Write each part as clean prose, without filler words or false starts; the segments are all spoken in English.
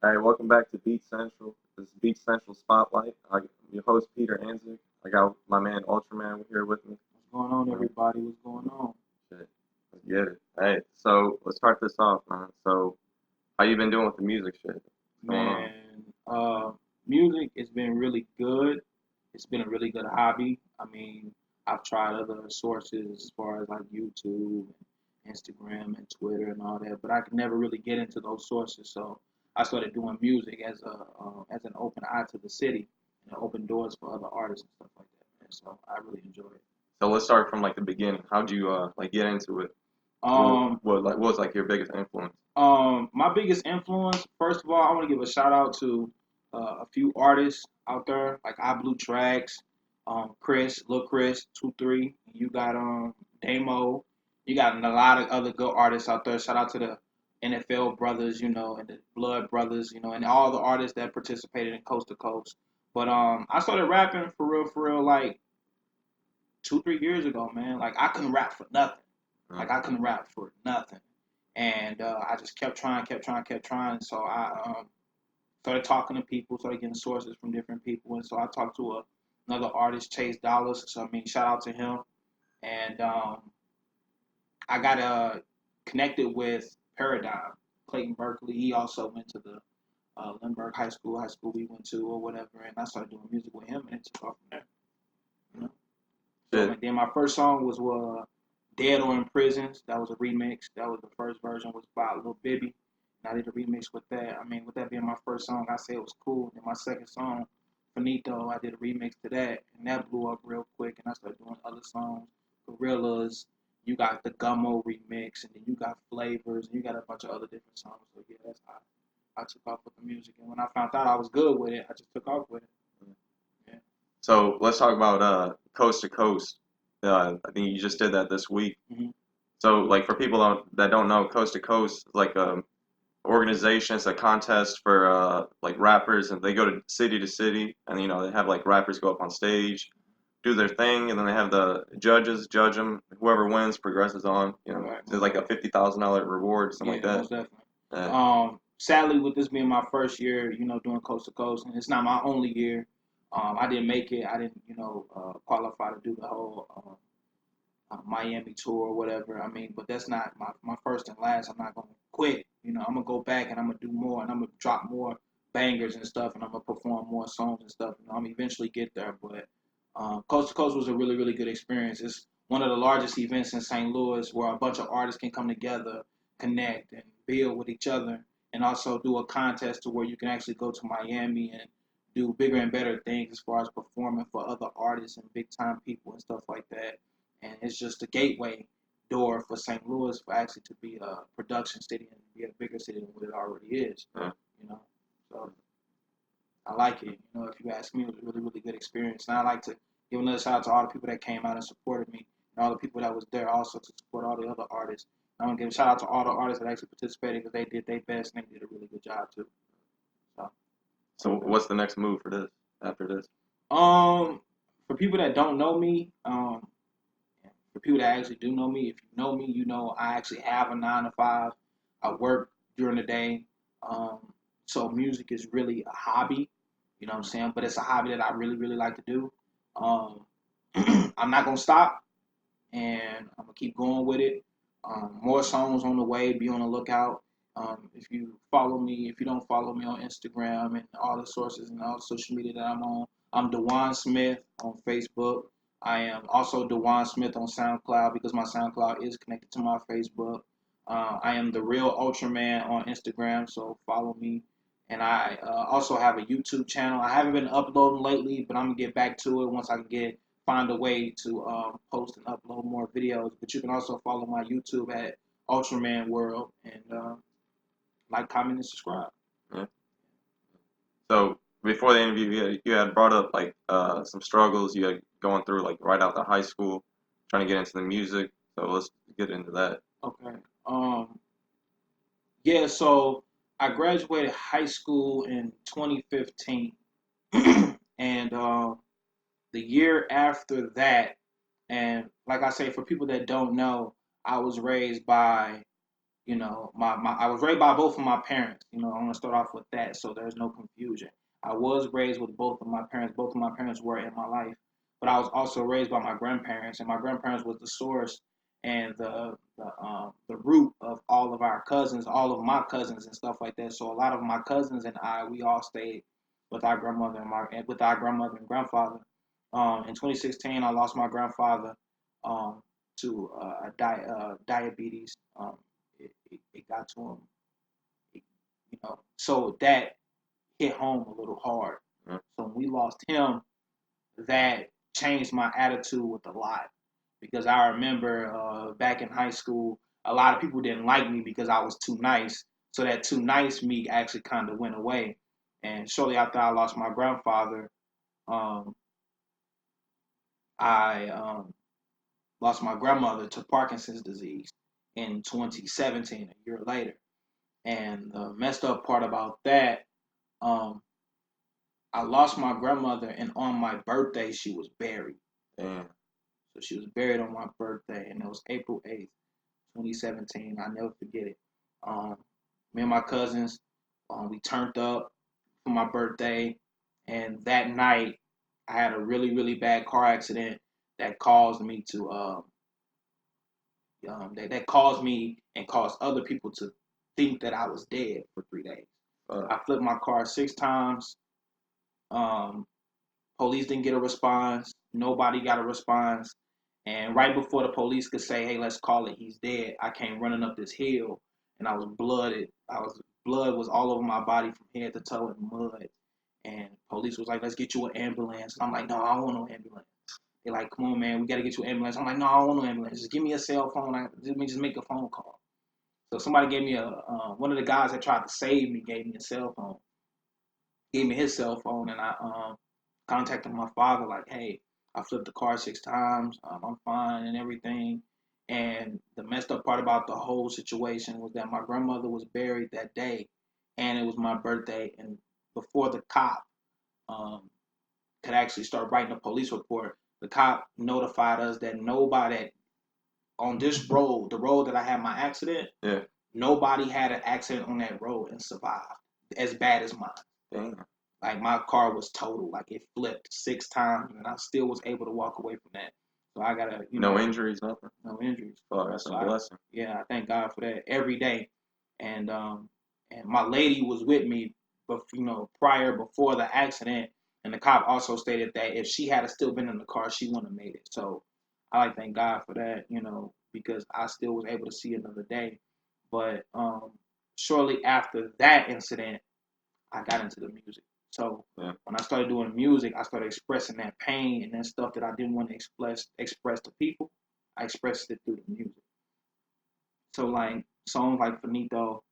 Hey, welcome back to Beat Central. This is Beat Central Spotlight. I'm your host, Peter Anzik. I got my man UltraMan here with me. What's going on, Um, everybody? What's going on? Shit, let's get it. Hey, so let's start this off, man. So, how you been doing with the music shit? What's going on? Man, music has been really good. It's been a really good hobby. I mean, I've tried other sources as far as like YouTube, Instagram, and Twitter and all that, but I could never really get into those sources. So I started doing music as an open eye to the city and open doors for other artists and stuff like that. Man. So I really enjoy it. So let's start from like the beginning. How'd you like get into it? Um, What was like your biggest influence? My biggest influence, first of all, I want to give a shout out to a few artists out there, like I Blue Tracks, Lil Chris, 2-3. You got Damo. You got a lot of other good artists out there. Shout out to the NFL brothers, and the Blood brothers, and all the artists that participated in Coast to Coast. But I started rapping for real, like 2, 3 years ago, man. Like I couldn't rap for nothing. Mm. Like I couldn't rap for nothing, and I just kept trying, kept trying, kept trying. So I started talking to people, started getting sources from different people, and so I talked to another artist, Chase Dollars. So I mean, shout out to him, and I got connected with Paradigm, Clayton Berkeley. He also went to the Lindbergh high school we went to or whatever, and I started doing music with him, and it took off from there. You know? So Shit. and then my first song was Dead or in Prisons. That was a remix. That was the first version was by Lil Bibby. And I did a remix with that. I mean, with that being my first song, I said it was cool. And then my second song, Finito, I did a remix to that. And that blew up real quick. And I started doing other songs. Gorillas, you got the Gummo remix, and then you got Flavors, and you got a bunch of other different songs. So yeah, that's how I took off with the music. And when I found out I was good with it, I just took off with it. Yeah. So let's talk about Coast to Coast. I think you just did that this week. hmm So like for people that don't know, Coast to Coast is like a organization. It's a contest for like rappers, and they go to city, and they have like rappers go up on stage, do their thing, and then they have the judges judge them. Whoever wins progresses on. Right, There's right, like a right. $50,000 reward, something like Yeah, that. most definitely. Uh, Sadly, with this being my first year, doing coast to coast, and it's not my only year. I didn't make it. I didn't, qualify to do the whole Miami tour or whatever. I mean, but that's not my first and last. I'm not gonna quit. I'm gonna go back and I'm gonna do more, and I'm gonna drop more bangers and stuff, and I'm gonna perform more songs and stuff. I'm gonna eventually get there. But Coast to Coast was a really, really good experience. It's one of the largest events in St. Louis where a bunch of artists can come together, connect, and build with each other, and also do a contest to where you can actually go to Miami and do bigger and better things as far as performing for other artists and big time people and stuff like that. And it's just a gateway door for St. Louis for actually to be a production city and be a bigger city than what it already is. yeah. You know, so I like it. If you ask me, it was a really, really good experience. And I like to give another shout out to all the people that came out and supported me, and all the people that was there also to support all the other artists. And I want to give a shout out to all the artists that actually participated because they did their best and they did a really good job too. So, So what's the next move for this after this? um, for people that don't know me, for people that actually do know me, if you know me, you know I actually have a 9 to 5. I work during the day. Um, so music is really a hobby, you know what I'm saying? But it's a hobby that I really, really like to do. Um, I'm not gonna stop, and I'm gonna keep going with it. More songs on the way. Be on the lookout. If you don't follow me on Instagram and all the sources and all the social media that I'm on, I'm Dewan Smith on Facebook. I am also Dewan Smith on SoundCloud because my SoundCloud is connected to my Facebook. I am the real Ultraman on Instagram, so follow me. And I also have a YouTube channel. I haven't been uploading lately, but I'm gonna get back to it once I can find a way to post and upload more videos. But you can also follow my YouTube at Ultraman World and like, comment, and subscribe. Yeah. So before the interview, you had brought up like some struggles you had going through like right out of high school, trying to get into the music. So let's get into that. Okay. Yeah. So I graduated high school in 2015, and the year after that, and like I say, for people that don't know, I was raised by I was raised by both of my parents. I want to start off with that so there's no confusion. I was raised with both of my parents. Both of my parents were in my life, but I was also raised by my grandparents, and my grandparents was the source and the root of all of our cousins, all of my cousins and stuff like that. So a lot of my cousins and we all stayed with our grandmother with our grandmother and grandfather. In 2016, I lost my grandfather um, to diabetes. It got to him, so that hit home a little hard. Mm. So when we lost him, that changed my attitude with a lot because I remember back in high school, a lot of people didn't like me because I was too nice. So that too nice me actually kind of went away. And shortly after I lost my grandfather, um, I lost my grandmother to Parkinson's disease in 2017, a year later. And the messed up part about that, um, I lost my grandmother, and on my birthday, she was buried. Damn. So she was buried on my birthday, and it was April 8th, 2017. I never forget it. Um, Me and my cousins, we turned up for my birthday, and that night, I had a really, really bad car accident that caused me to that caused me and caused other people to think that I was dead for 3 days. I flipped my car 6 times. Um, Police didn't get a response. Nobody got a response. And right before the police could say, "Hey, let's call it. He's dead," I came running up this hill, and I was blooded. Blood was all over my body from head to toe in mud. And police was like, "Let's get you an ambulance." And I'm like, "No, I don't want no ambulance." They're like, "Come on, man, we got to get you an ambulance." I'm like, "No, I don't want no ambulance. Just give me a cell phone. Let me just make a phone call." So somebody gave me one of the guys that tried to save me gave me a cell phone, gave me his cell phone, and I contacted my father like, "Hey, I flipped the car 6 times. I'm fine and everything." And the messed up part about the whole situation was that my grandmother was buried that day, and it was my birthday. And before the cop um, could actually start writing a police report, the cop notified us that nobody on this road, the road that I had my accident, Yeah. nobody had an accident on that road and survived as bad as mine. Damn. Like my car was total, like it flipped 6 times, and I still was able to walk away from that. So I gotta, No injuries, nothing. no injuries. Oh, that's So a blessing. yeah, I thank God for that every day. And my lady was with me, but prior before the accident, and the cop also stated that if she had still been in the car, she wouldn't have made it. So I like thank God for that, because I still was able to see another day. But shortly after that incident, I got into the music. So Yeah. when I started doing music, I started expressing that pain and that stuff that I didn't want to express to people. I expressed it through the music. So like songs like Finito,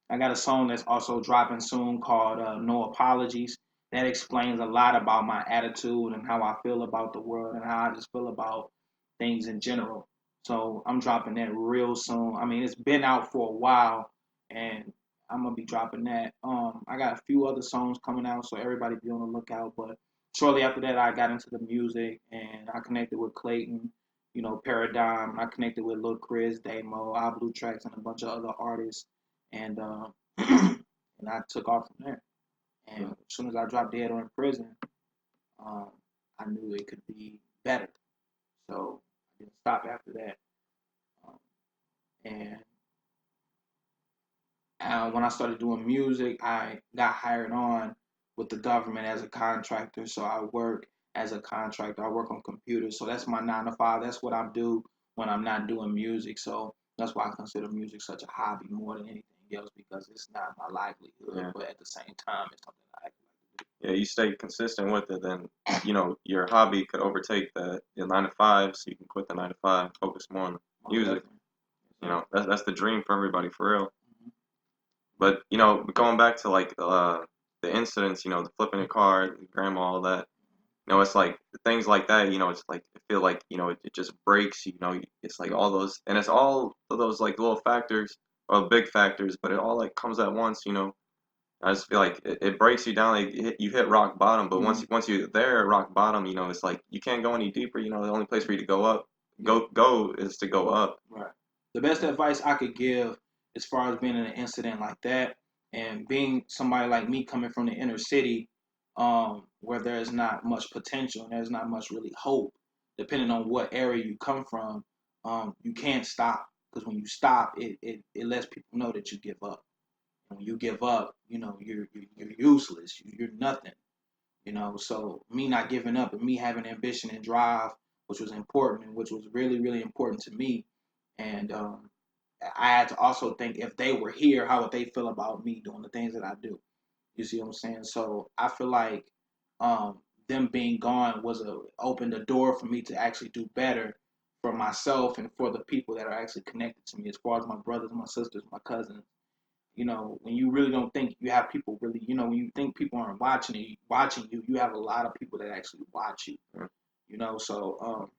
I got a song that's also dropping soon called No Apologies. That explains a lot about my attitude and how I feel about the world and how I just feel about things in general. So I'm dropping that real soon. I mean, it's been out for a while, and I'm gonna be dropping that. I got a few other songs coming out, so everybody be on the lookout. But shortly after that, I got into the music, and I connected with Clayton, Paradigm. I connected with Lil Chris, Damo, I Blue Tracks, and a bunch of other artists, and and I took off from there. And as soon as I dropped Dead or in Prison, um, I knew it could be better. So I didn't stop after that. Um, and when I started doing music, I got hired on with the government as a contractor. So I work as a contractor. I work on computers. So that's my 9 to 5. That's what I do when I'm not doing music. So that's why I consider music such a hobby more than anything else because it's not my livelihood, Yeah. but at the same time, it's something I actually like to Yeah, you stay consistent with it, then your hobby could overtake your 9 to 5, so you can quit the 9 to 5, focus more on do. music. Definitely. That's the dream for everybody, for real. Mhm. But going back to like the incidents, the flipping a car, grandma, all that. It's like things like that. It's like I feel like it just breaks. It's like all those, and it's all of those like little factors or big factors, but it all like comes at once. I just feel like it breaks you down. Like you hit rock bottom, but Mhm. once you're there at rock bottom, it's like you can't go any deeper. The only place for you to go up, Yeah. go is to go up. Right. The best advice I could give as far as being in an incident like that, and being somebody like me coming from the inner city, where there's not much potential and there's not much really hope, depending on what area you come from. You can't stop, because when you stop, it lets people know that you give up. And when you give up, you're useless. You're nothing. So me not giving up and me having ambition and drive, which was important and which was really, really important to me. And I had to also think, if they were here, how would they feel about me doing the things that I do? You see what I'm saying? So I feel like them being gone opened the door for me to actually do better for myself and for the people that are actually connected to me, as far as my brothers, my sisters, my cousins. When you really don't think you have people really, when you think people aren't watching you, you have a lot of people that actually watch you. So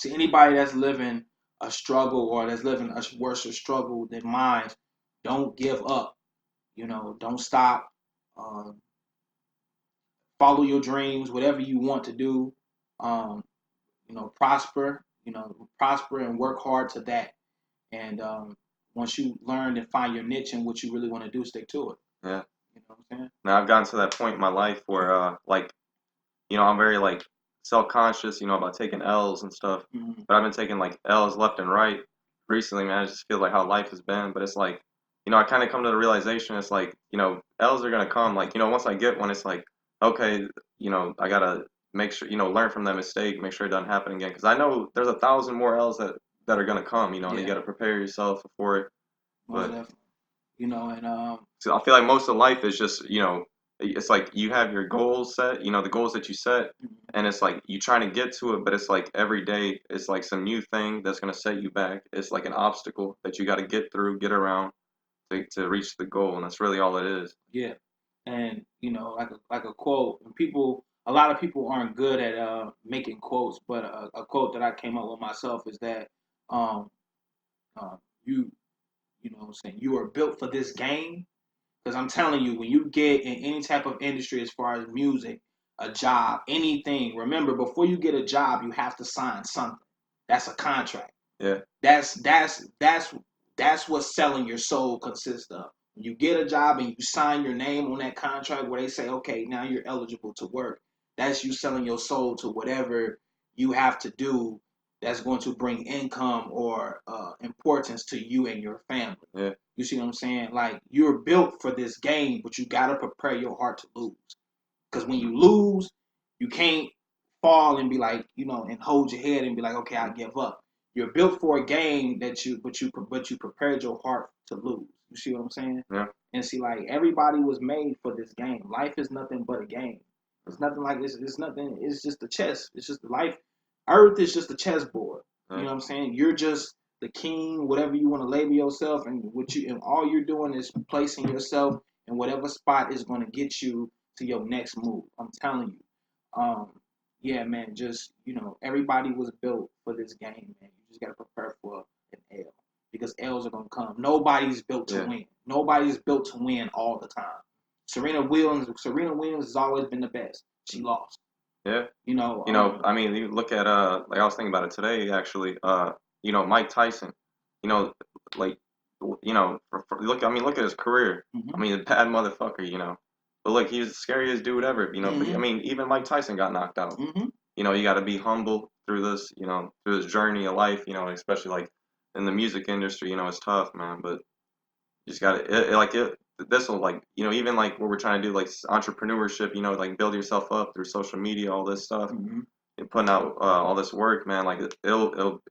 to anybody that's living a struggle, or that's living a worse struggle than mine, don't give up. Don't stop. Um, Follow your dreams, whatever you want to do. Um, prosper. Prosper and work hard to that. And once you learn and find your niche and what you really want to do, stick to it. Yeah. You know what I'm saying? Now I've gotten to that point in my life where like I'm very like self-conscious, about taking L's and stuff. Mm-hmm. But I've been taking like L's left and right recently, man. I just feel like how life has been. But it's like, I kind of come to the realization it's like, L's are gonna come. Like, once I get one, it's like, okay, I gotta make sure, learn from that mistake, make sure it doesn't happen again. Because I know there's 1,000 more L's that are gonna come, and you Yeah, gotta prepare yourself for it. most But definitely. And so I feel like most of life is just, it's like you have your goals set, the goals that you set, and it's like you trying to get to it, but it's like every day it's like some new thing that's gonna set you back. It's like an obstacle that you got to get through, get around to reach the goal, and that's really all it is. yeah, and like a quote. And a lot of people aren't good at making quotes, but a quote that I came up with myself is that um, uh, you you know what I'm saying, you are built for this game. Because I'm telling you, when you get in any type of industry, as far as music, a job, anything, remember, before you get a job, you have to sign something. That's a contract. Yeah, That's what selling your soul consists of. When you get a job and you sign your name on that contract, where they say, okay, now you're eligible to work, that's you selling your soul to whatever you have to do that's going to bring income or importance to you and your family. yeah, You see what I'm saying? Like, you're built for this game, but you gotta prepare your heart to lose. Because when you lose, you can't fall and be like, and hold your head and be like, okay, I give up. You're built for a game but you prepared your heart to lose. You see what I'm saying? yeah, And see, like, everybody was made for this game. Life is nothing but a game. It's nothing like this. It's nothing. It's just a chess. It's just life. Earth is just a chessboard. You yeah, know what I'm saying? You're just the king, whatever you want to label yourself, and all you're doing is placing yourself in whatever spot is going to get you to your next move. I'm telling you. Um, yeah, man. Just everybody was built for this game, man. You just got to prepare for an L, because L's are gonna come. Nobody's built to yeah, win. Nobody's built to win all the time. Serena Williams has always been the best. She lost. yeah. You know, I mean, you look at like I was thinking about it today actually. Mike Tyson. You know, like look. I mean, look at his career. I hmm mean, a bad motherfucker. But look, he's the scariest dude ever. But I hmm mean, even Mike Tyson got knocked out. hmm You got to be humble through this. Through this journey of life. Especially like in the music industry. It's tough, man. But you just got to like it. This will like even like what we're trying to do like entrepreneurship. Like build yourself up through social media, all this stuff hmm and putting out all this work, man. Like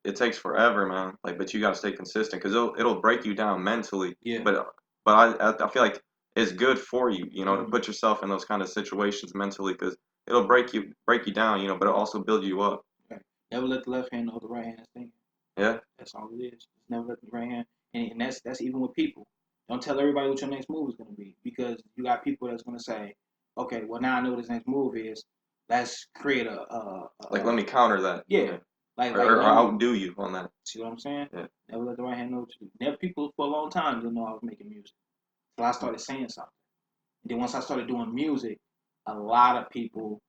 it takes forever, man. Like, but you gotta stay consistent because it'll break you down mentally. Yeah. But I feel like it's good for you, to hmm put yourself in those kind of situations mentally because it'll break you down, but it'll also build you up. Right. Never let the left hand know the right hand is thinking. Yeah, That's all it is. Just never let the right hand. And that's even with people. Don't tell everybody what your next move is gonna be, because you got people that's gonna say, okay, well, now I know what his next move is. Let's create like let me counter that. yeah, Yeah, or let me outdo you on that. see what I'm saying. Yeah, Never let the right hand know what to do. Never People for a long time didn't know I was making music. So I started saying something. And then once I started doing music, a lot of people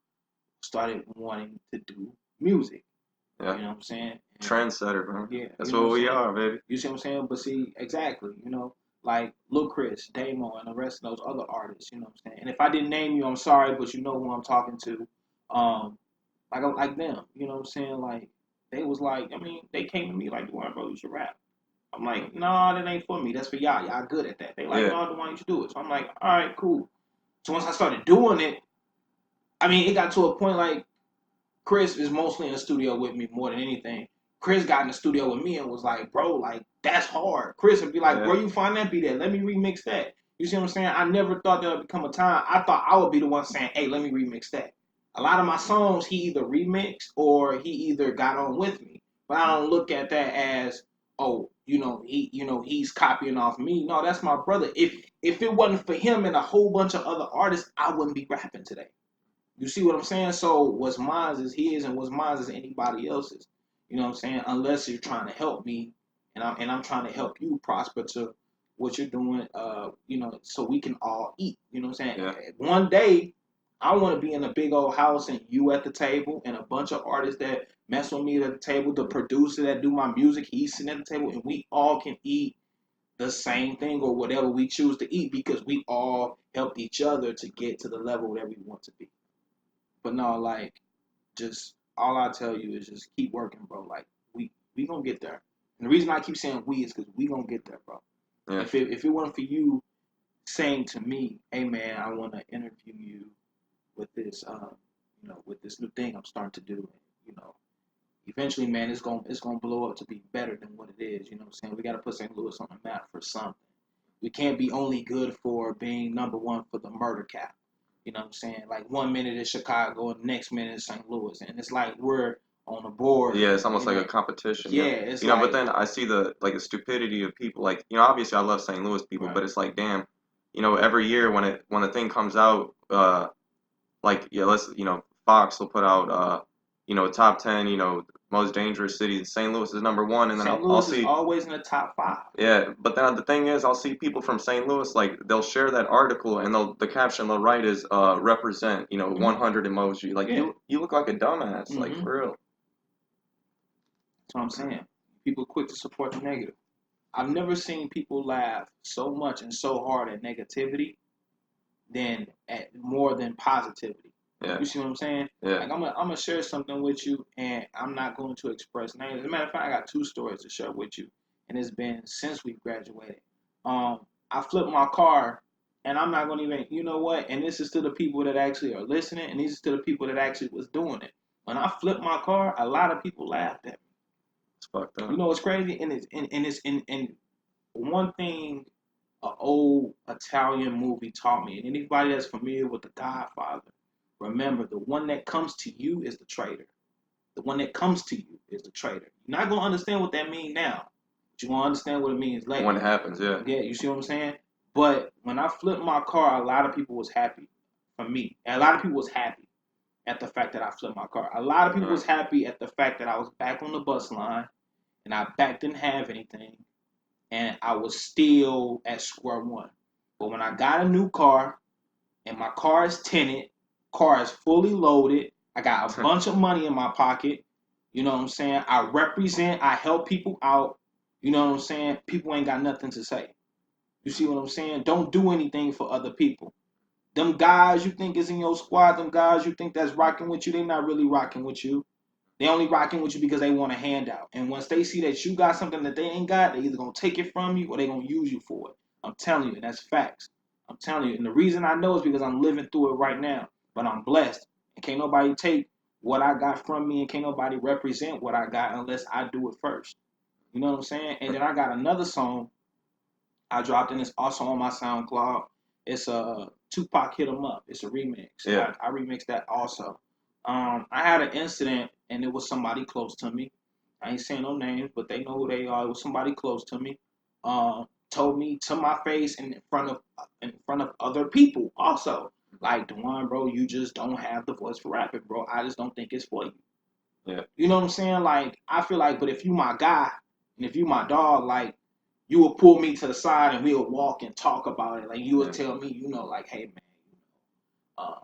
started wanting to do music. Yeah. You know what I'm saying? And Trendsetter, bro. yeah, That's you know what what I'm we saying? are, baby. You see what I'm saying? But see, exactly, like Lil Chris, Damo, and the rest of those other artists, you know what I'm saying? And if I didn't name you, I'm sorry, but you know who I'm talking to. Um, like them, you know what I'm saying? Like, they was like, I mean, they came to me like, Dwayne, bro, you should rap. I'm like, nah, that ain't for me. That's for y'all. Y'all good at that. They like, Yeah. no, Dwayne, you should do it. So I'm like, all right, cool. So once I started doing it, I mean, it got to a point like Chris is mostly in the studio with me more than anything. Chris got in the studio with me and was like, bro, like, that's hard. Chris would be like, Yeah. where you find that beat at? Let me remix that. You see what I'm saying? I never thought there would become a time. I thought I would be the one saying, hey, let me remix that. A lot of my songs he either remixed or he either got on with me. But I don't look at that as, oh, he's copying off me. No, that's my brother. If it wasn't for him and a whole bunch of other artists, I wouldn't be rapping today. You see what I'm saying? So what's mine is his, and what's mine is anybody else's. You know what I'm saying? Unless you're trying to help me, and I'm trying to help you prosper to what you're doing. So we can all eat. You know what I'm saying? Yeah. One day, I want to be in a big old house and you at the table, and a bunch of artists that mess with me at the table. The producer that do my music, he's sitting at the table, and we all can eat the same thing or whatever we choose to eat because we all helped each other to get to the level that we want to be. But no, like, just all I tell you is just keep working, bro. Like, we gonna get there. And the reason I keep saying we is because we gonna get there, bro. Yeah. If it weren't for you saying to me, hey man, I want to interview you with this, with this new thing I'm starting to do, you know, eventually, man, it's gonna blow up to be better than what it is. You know what I'm saying? We got to put St. Louis on the map for something. We can't be only good for being number one for the murder cap. You know what I'm saying? Like 1 minute is Chicago and the next minute is St. Louis, and it's like we're on the board. Yeah, it's almost And like a competition. yeah, Yeah. it's But like then I see the stupidity of people. Like, obviously I love St. Louis people, right. but it's like, damn, every year when the thing comes out, like, yeah, Fox will put out, top 10, most dangerous cities. St. Louis is number one, and then St. I'll Louis is see. always in the top five. Yeah, but then the thing is, I'll see people from St. Louis, like, they'll share that article, and the caption they'll write is, represent, Mm-hmm. 100 emoji. Like, Yeah. you look like a dumbass, like, Mm-hmm. for real. That's what I'm saying. People quick to support the negative. I've never seen people laugh so much and so hard at negativity than at more than positivity. Yeah, You see what I'm saying? yeah. Like I'm gonna share something with you, and I'm not going to express names. As a matter of fact, I got two stories to share with you, and it's been since we graduated. I flipped my car, and I'm not gonna even, you know what? And this is to the people that actually are listening, and these are to the people that actually was doing it. When I flipped my car, a lot of people laughed at me. It's fucked You up. know what's crazy? And one thing an old Italian movie taught me. And anybody that's familiar with The Godfather, remember the one that comes to you is the traitor. The one that comes to you is the traitor. You're not gonna understand what that means now, but you're gonna understand what it means When later. it happens, yeah. Yeah, you see what I'm saying? But when I flipped my car, a lot of people was happy for me. And a lot of people was happy at the fact that I flipped my car. A lot of people Uh, was happy at the fact that I was back on the bus line and I back didn't have anything and I was still at square one. But when I got a new car and my car is tinted, car is fully loaded, I got a bunch of money in my pocket. You know what I'm saying? I represent, I help people out. You know what I'm saying? People ain't got nothing to say. You see what I'm saying? Don't do anything for other people. Them guys you think is in your squad, them guys you think that's rocking with you, they not really rocking with you. They only rocking with you because they want a handout. And once they see that you got something that they ain't got, they either gonna take it from you or they gonna use you for it. I'm telling you, and that's facts. I'm telling you. And the reason I know is because I'm living through it right now. But I'm blessed. And can't nobody take what I got from me and can't nobody represent what I got unless I do it first. You know what I'm saying? And then I got another song I dropped and it's also on my SoundCloud. It's a Tupac Hit 'Em Up. It's a remix. yeah. I remixed that also. I had an incident and it was somebody close to me. I ain't saying no names, but they know who they are. It was somebody close to me. Told me to my face and in front of other people also. Like, Dewan, bro, you just don't have the voice for rapping, bro. I just don't think it's for you. Yeah. You know what I'm saying? Like, I feel like, but if you my guy and if you my dog, like, you will pull me to the side and we'll walk and talk about it. Like, you will Yeah. tell me, like, hey, man, uh,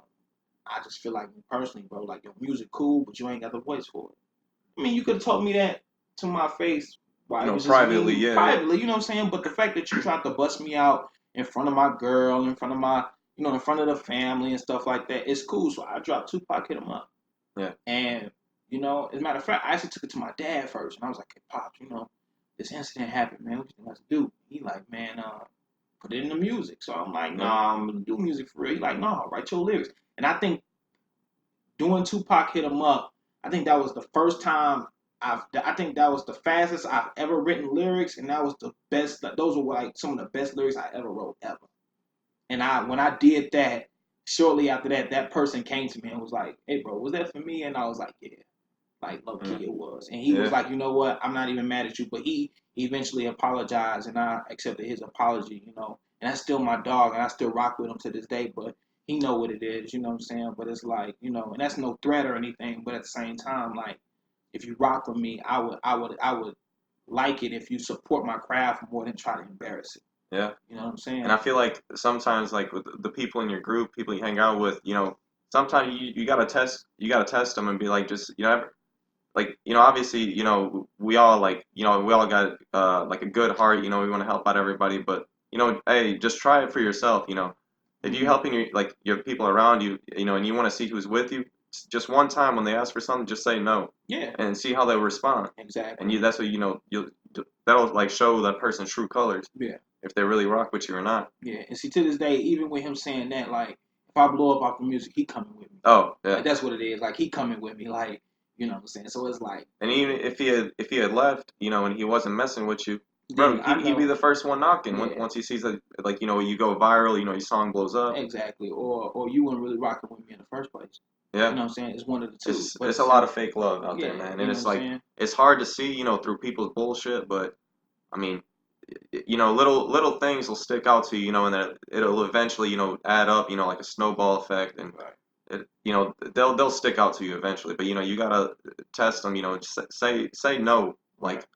I just feel like me personally, bro, like, your music cool, but you ain't got the voice for it. I mean, you could have told me that to my face while it was just privately, me, yeah, yeah, privately, you know what I'm saying? But the fact that you tried to bust me out in front of my girl, in front of my, in front of the family and stuff like that, it's cool. So I dropped Tupac, hit him up. yeah, And, as a matter of fact, I actually took it to my dad first. And I was like, hey, Pops, this incident happened, man. What you think I should do? He like, man, put it in the music. So I'm like, yeah, nah, I'm going to do music for real. He like, nah, write your lyrics. And I think doing Tupac hit him up, I think that was the first time I think that was the fastest I've ever written lyrics, and that was the best. Those were like some of the best lyrics I ever wrote ever. And when I did that, shortly after that, that person came to me and was like, "Hey, bro, was that for me?" And I was like, "Yeah." Like low key mm, it was. And he was yeah, like, you know what, I'm not even mad at you. But he eventually apologized and I accepted his apology. And that's still my dog and I still rock with him to this day, but he know what it is, you know what I'm saying? But it's like, and that's no threat or anything, but at the same time, like if you rock with me, I would like it if you support my craft more than try to embarrass it. yeah. You know what I'm And saying? I feel like sometimes, like with the people in your group, people you hang out with, sometimes you gotta test them and be like, just like obviously we all got like a good heart, we want to help out everybody, but hey, just try it for yourself. If you Mm-hmm. helping your people around you, and you want to see who's with you, just one time when they ask for something, just say no Yeah, and see how they respond. And exactly. that's what that'll like show that person's true colors Yeah. if they really rock with you or not. Yeah, and see, to this day, even with him saying that, like, if I blow up off the music, he coming with me. Oh Like, yeah. that's what it is. Like, he coming with me. Like, you know what I'm saying? So it's like, And even if he had left, and he wasn't messing with you, bro, then I he'd be know, the first one knocking. yeah, Once he sees that, like, you go viral, your song blows up. exactly. Or you weren't really rocking with me in the first place. You Yeah, know what I'm saying? It's one of the two. it's But it's a lot of fake love out there, yeah, man, you and know what it's I'm like saying? it's hard to see, through people's bullshit. But I mean, little things will stick out to you, and that it'll eventually, add up, like a snowball effect, and Right. they'll stick out to you eventually. But you gotta test them, just say no, Right. like.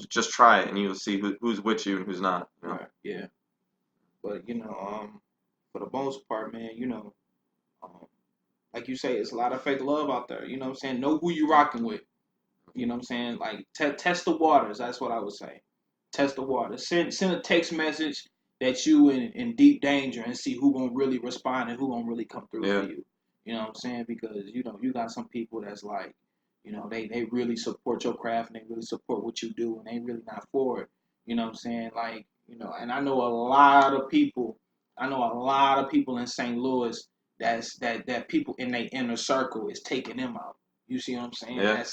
Just try it and you'll see who's with you and who's not. Right. Yeah. But, for the most part, man, um, like you say, it's a lot of fake love out there. You know what I'm saying? Know who you rocking with. You know what I'm saying? Like test the waters. That's what I would say. Test the waters. Send a text message that you in deep danger and see who gonna really respond and who gonna really come through for Yeah, you. You know what I'm saying? Because you got some people that's like, they really support your craft and they really support what you do and they really not for it. You know what I'm saying? Like, and I know a lot of people. I know a lot of people in St. Louis that people in their inner circle is taking them out. You see what I'm saying? yeah,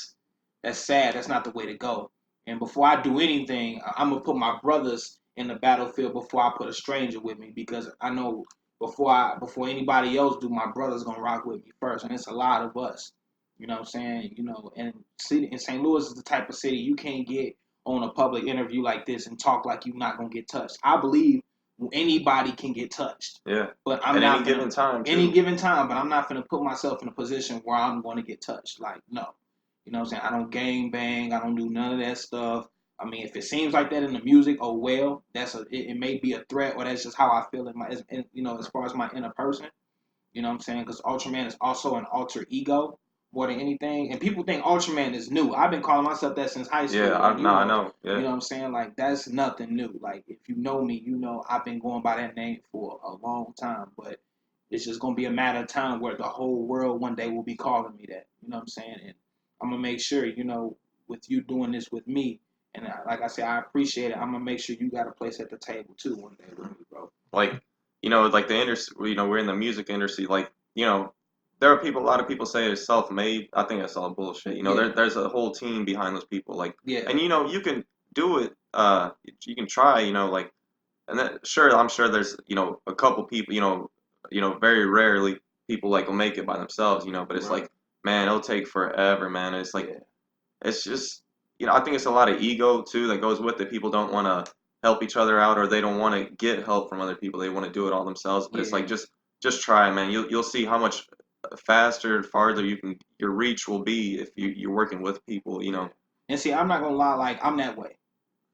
That's sad. That's not the way to go. And before I do anything, I'm gonna put my brothers in the battlefield before I put a stranger with me because I know before anybody else do, my brother's gonna rock with me first, and it's a lot of us. You know what I'm saying? And city in St. Louis is the type of city you can't get on a public interview like this and talk like you're not gonna get touched. I believe anybody can get touched, yeah. but I'm At any not gonna given time any too. given time. But I'm not gonna put myself in a position where I'm going to get touched. Like no. You know what I'm saying? I don't gang bang. I don't do none of that stuff. I mean, if it seems like that in the music, oh well, it may be a threat, or that's just how I feel as far as my inner person. You know what I'm saying? Because Ultraman is also an alter ego more than anything. And people think Ultraman is new. I've been calling myself that since high Yeah, school, and I know. you Yeah, know what I'm saying? Like that's nothing new. Like if you know me, I've been going by that name for a long time. But it's just gonna be a matter of time where the whole world one day will be calling me that. You know what I'm saying? And I'm gonna make sure, with you doing this with me, and like I said, I appreciate it. I'm gonna make sure you got a place at the table too one day with me, bro. like like the industry. We're in the music industry. Like there are people. A lot of people say it's self-made. I think that's all bullshit. Yeah, There's a whole team behind those people. Like, yeah, and you can do it. You can try. Like. And then, sure, I'm sure there's, a couple people, very rarely people like will make it by themselves, but it's right, like, man, it'll take forever, man. It's like, yeah, it's just, I think it's a lot of ego too that goes with it. People don't want to help each other out or they don't want to get help from other people. They want to do it all themselves. But it's like, yeah. just try, man. You'll see how much faster, farther your reach will be if you're working with people. Yeah. And see, I'm not gonna lie, like I'm that way.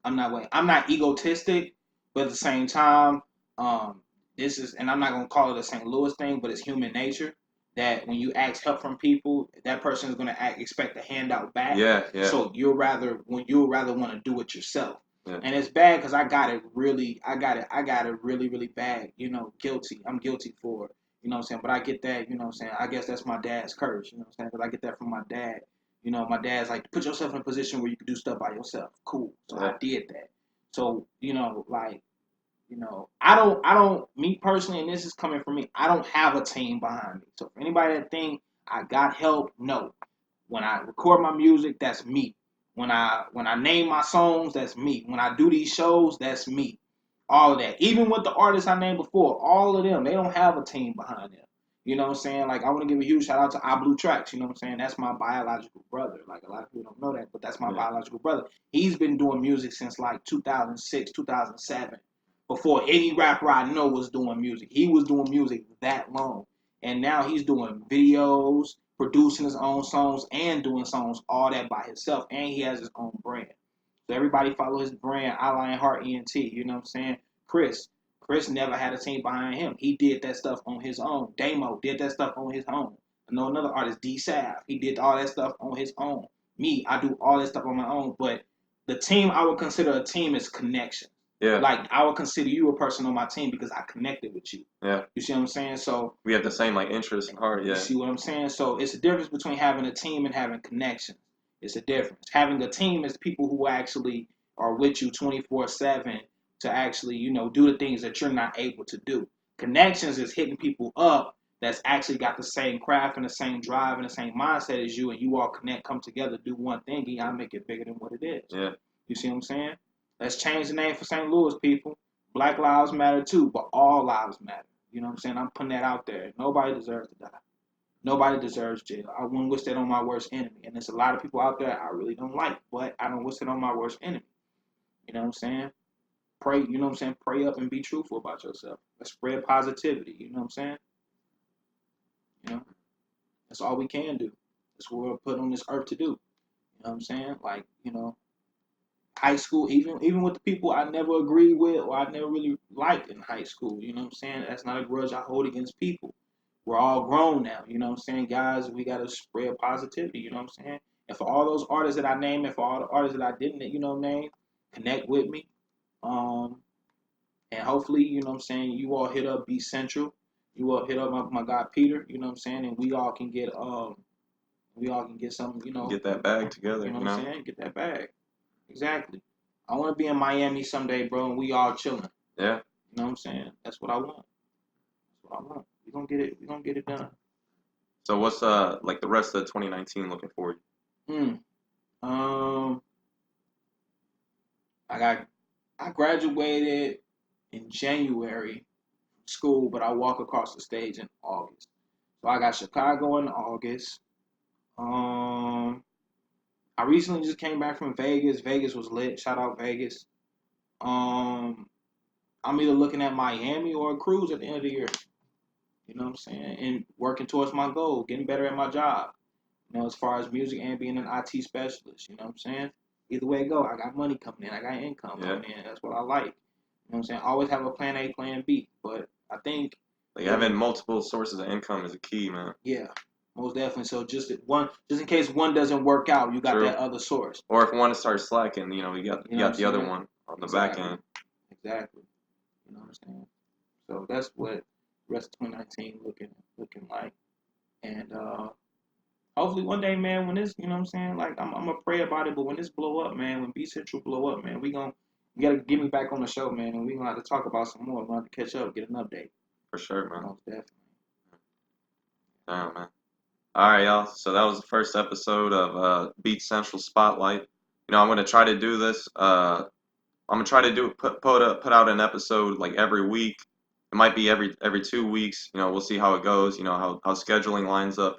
I'm that way. I'm not egotistic, but at the same time, this is, and I'm not gonna call it a St. Louis thing, but it's human nature. that when you ask help from people, that person is gonna expect a handout back. Yeah, yeah, So you'll rather want to do it yourself. yeah, And it's bad because I got it really, really bad. Guilty. I'm guilty for it. What I'm saying? But I get that. What I'm saying? I guess that's my dad's curse. What I'm saying? Because I get that from my dad. My dad's like, put yourself in a position where you can do stuff by yourself. Cool. So yeah, I did that. So like me personally, and this is coming from me, I don't have a team behind me. So for anybody that think I got help, no. When I record my music, that's me. When I name my songs, that's me. When I do these shows, that's me. All of that. Even with the artists I named before, all of them, they don't have a team behind them. You know what I'm saying? Like I want to give a huge shout out to I Blue Tracks. You know what I'm saying? That's my biological brother. Like a lot of people don't know that, but that's my yeah, biological brother. He's been doing music since like 2006, 2007. Before any rapper I know was doing music, he was doing music that long, and now he's doing videos, producing his own songs, and doing songs all that by himself. And he has his own brand. So everybody follow his brand, I Lion Heart ENT. You know what I'm saying? Chris. Chris never had a team behind him. He did that stuff on his own. Damo did that stuff on his own. I know another artist, D Sav. He did all that stuff on his own. Me, I do all that stuff on my own. But the team I would consider a team is connection. yeah, Like I would consider you a person on my team because I connected with you. yeah. You see what I'm saying? So We have the same like interests and heart. you Yeah, see what I'm saying? So it's a difference between having a team and having connections. It's a difference. Having a team is people who actually are with you 24/7 to actually, do the things that you're not able to do. Connections is hitting people up that's actually got the same craft and the same drive and the same mindset as you, and you all connect, come together, do one thing, and y'all make it bigger than what it is. yeah, You see what I'm saying? Let's change the name for St. Louis, people. Black lives matter too, but all lives matter. You know what I'm saying? I'm putting that out there. Nobody deserves to die. Nobody deserves jail. I wouldn't wish that on my worst enemy. And there's a lot of people out there I really don't like, but I don't wish it on my worst enemy. You know what I'm saying? Pray, you know what I'm saying? Pray up and be truthful about yourself. Let's spread positivity. You know what I'm saying? You know, that's all we can do. That's what we're put on this earth to do. You know what I'm saying? Like, high school, even with the people I never agreed with or I never really liked in high school. You know what I'm saying? That's not a grudge I hold against people. We're all grown now. You know what I'm saying, guys? We gotta spread positivity. You know what I'm saying? And for all those artists that I named, and for all the artists that I didn't, name, connect with me. Um, and hopefully, you know what I'm saying, you all hit up BeatsCentral. You all hit up my guy Peter. You know what I'm saying, and we all can get some. get that bag together. You know You what I'm know. saying? Get that bag. Exactly. I want to be in Miami someday, bro, and we all chilling. Yeah. You know what I'm saying? That's what I want. That's what I want. We gonna get it. We gonna get it done. So what's like the rest of 2019 looking for you? Hmm. Um. I got. I graduated in January from school, but I walk across the stage in August. So I got Chicago in August. Um. I recently just came back from Vegas. Vegas was lit. Shout out Vegas. Um. I'm either looking at Miami or a cruise at the end of the year. You know what I'm saying? And working towards my goal, getting better at my job. As far as music and being an IT specialist. You know what I'm saying? Either way it go, I got money coming in. I got income Yeah. coming in. That's what I like. You know what I'm saying? Always have a plan A, plan B. But I think, Like having multiple sources of income is a key, man. yeah, most definitely. So just in case one doesn't work out, you got True. that other source. Or if one starts slacking, you got You know what I'm the other saying? one on the back Exactly. end. Exactly. You know what I'm saying? So that's what the rest of 2019 looking like. And hopefully one day, man, when this, you know what I'm saying, like I'm gonna pray about it, but when this blow up, man, when BeatsCentral blow up, man, you gotta get me back on the show, man, and we gonna have to talk about some more. We're gonna have to catch up, get an update. For sure, man. Most definitely. Damn, man. All right, y'all. So that was the first episode of Beat Central Spotlight. I'm gonna try to do this. I'm gonna try to put out an episode like every week. It might be every 2 weeks. We'll see how it goes. How scheduling lines up.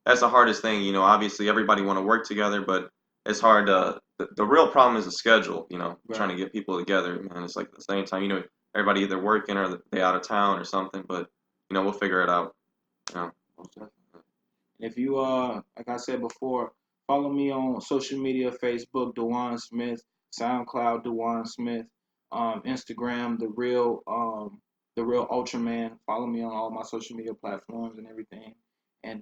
That's the hardest thing. Obviously everybody want to work together, but it's hard. The real problem is the schedule. Right. Trying to get people together, man. It's like at the same time. Everybody either working or they out of town or something. But we'll figure it out. Most definitely. And if you like I said before, follow me on social media, Facebook, Dewan Smith, SoundCloud, Dewan Smith, Instagram, the real UltraMan. Follow me on all my social media platforms and everything. and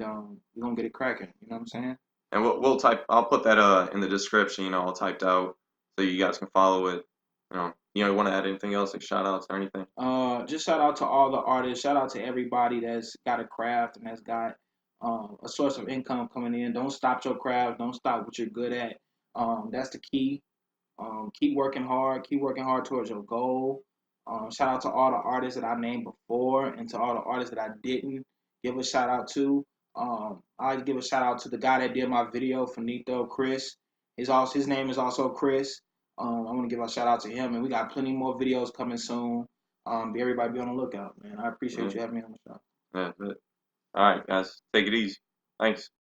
we're gonna get it cracking. You know what I'm saying? And we'll type. I'll put that in the description. All typed out so you guys can follow it. You want to add anything else, like shout outs or anything? Just shout out to all the artists. Shout out to everybody that's got a craft and that's got a source of income coming in. Don't stop your craft. Don't stop what you're good at. That's the key. Keep working hard. Keep working hard towards your goal. Shout out to all the artists that I named before and to all the artists that I didn't give a shout out to. I give a shout out to the guy that did my video, Finito, Chris. His name is also Chris. I want to give a shout out to him, and we got plenty more videos coming soon. Everybody be on the lookout, man. I Yeah, appreciate you having me on the show. yeah. All right, guys, take it easy. Thanks.